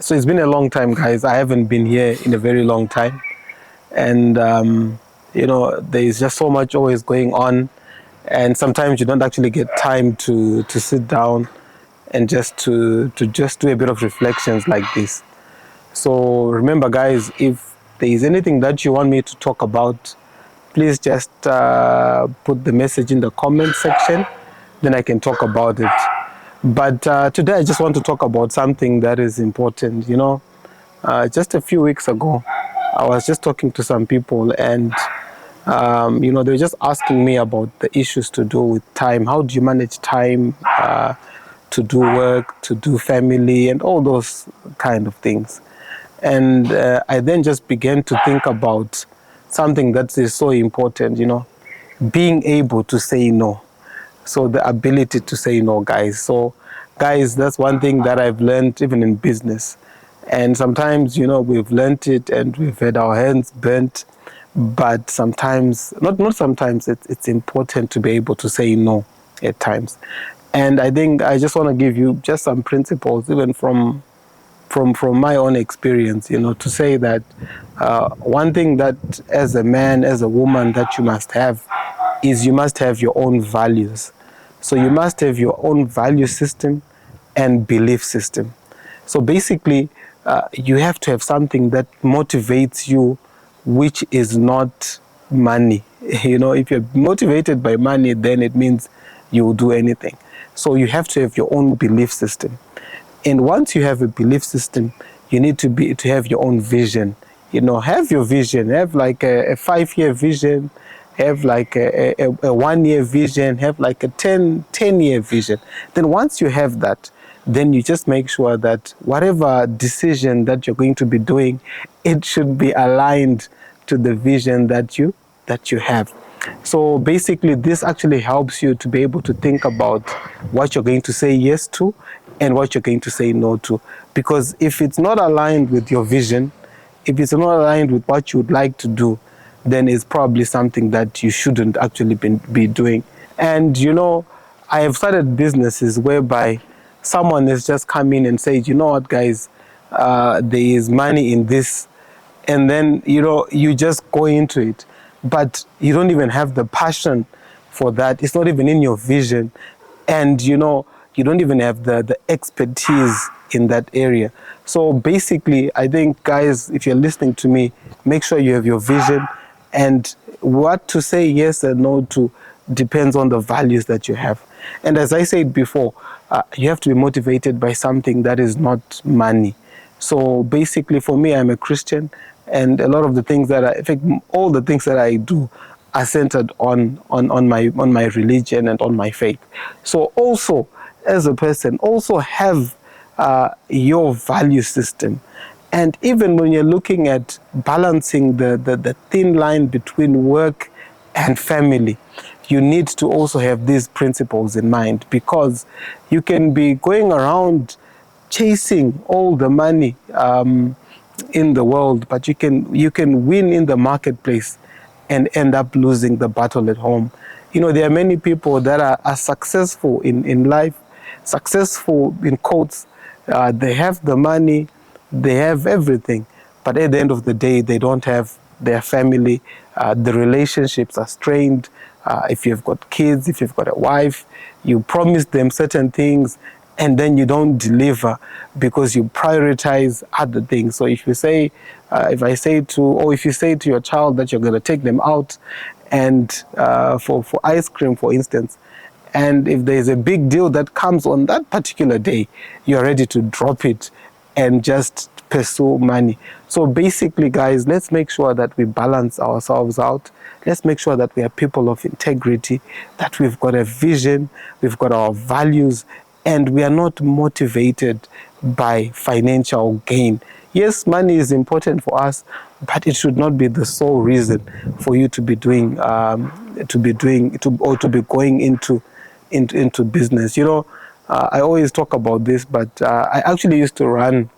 So it's been a long time, guys. I haven't been here in a very long time. And, there is just so much always going on. And sometimes you don't actually get time to sit down and to just do a bit of reflections like this. So remember, guys, if there is anything that you want me to talk about, please just put the message in the comment section, then I can talk about it. But today I just want to talk about something that is important. Just a few weeks ago, I was just talking to some people, and they were just asking me about the issues to do with time. How do you manage time to do work, to do family, and all those kind of things? And I then just began to think about something that is so important, being able to say no. So the ability to say no, guys. So, guys, that's one thing that I've learned even in business. And sometimes, we've learned it and we've had our hands burnt. But sometimes, not sometimes, it's important to be able to say no at times. And I think I just want to give you just some principles, even from my own experience, to say that one thing that as a man, as a woman, that you must have is you must have your own values. So you must have your own value system and belief system. So basically, you have to have something that motivates you, which is not money. If you're motivated by money, then it means you will do anything. So you have to have your own belief system. And once you have a belief system, you need to have your own vision. Have your vision. Have like a 5-year vision. Have like a 1-year vision. Have like a 10-year vision. Then once you have that, then you just make sure that whatever decision that you're going to be doing, it should be aligned to the vision that you have. So basically, this actually helps you to be able to think about what you're going to say yes to and what you're going to say no to. Because if it's not aligned with your vision, if it's not aligned with what you would like to do, then it's probably something that you shouldn't actually be doing. And, I have started businesses whereby someone has just come in and said, you know what, guys, there is money in this. And then, you just go into it. But you don't even have the passion for that. It's not even in your vision. And, you don't even have the expertise in that area. So basically, I think, guys, if you're listening to me, make sure you have your vision. And what to say yes and no to depends on the values that you have. And as I said before, you have to be motivated by something that is not money. So basically, for me, I'm a Christian. And a lot of the things in fact, all the things that I do are centered on my religion and on my faith. So also, as a person, also have your value system. And even when you're looking at balancing the thin line between work and family, you need to also have these principles in mind, because you can be going around chasing all the money in the world, but you can win in the marketplace and end up losing the battle at home. There are many people that are successful in life, successful in quotes. They have the money, they have everything, but at the end of the day, they don't have their family. The relationships are strained. If you've got kids, if you've got a wife, you promise them certain things, and then you don't deliver because you prioritize other things. So if you say, if you say to your child that you're going to take them out and for ice cream, for instance, and if there's a big deal that comes on that particular day, you're ready to drop it and just pursue money. So basically, guys, let's make sure that we balance ourselves out. Let's make sure that we are people of integrity, that we've got a vision, we've got our values, and we are not motivated by financial gain. Yes, money is important for us, but it should not be the sole reason for you to be going into business. I always talk about this, but I actually used to run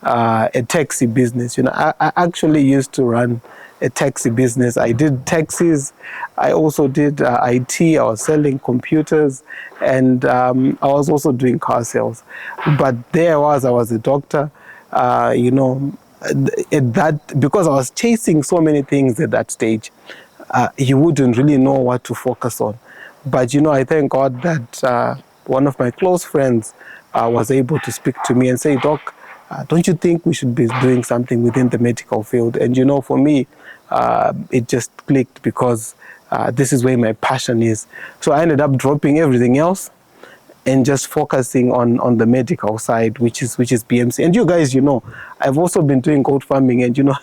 a taxi business. I actually used to run a taxi business. I did taxis. I also did IT. I was selling computers, and I was also doing car sales. But I was a doctor. you know, at that, because I was chasing so many things at that stage, you wouldn't really know what to focus on. But you know, I thank God that one of my close friends was able to speak to me and say, Doc, don't you think we should be doing something within the medical field? And you know, for me, it just clicked because this is where my passion is. So I ended up dropping everything else and just focusing on the medical side, which is BMC. And you guys, you know, I've also been doing goat farming, and you know,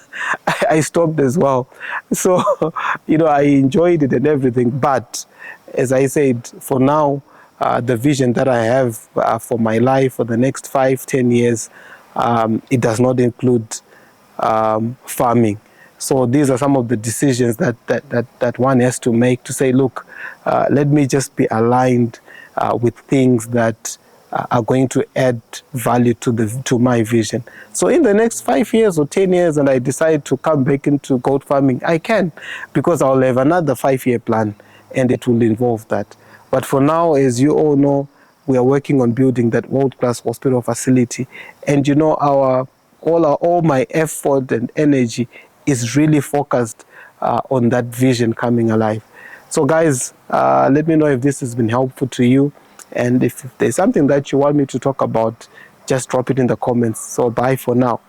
I stopped as well. So, you know, I enjoyed it and everything. But as I said, for now, the vision that I have for my life for the next 5-10 years, it does not include farming. So these are some of the decisions that one has to make to say, look, let me just be aligned with things that are going to add value to my vision. So in the next 5 years or 10 years, and I decide to come back into goat farming, I can, because I'll have another 5-year plan, and it will involve that. But for now, as you all know, we are working on building that world-class hospital facility, and you know, all my effort and energy is really focused on that vision coming alive. So guys, let me know if this has been helpful to you, and if there's something that you want me to talk about, just drop it in the comments. So bye for now.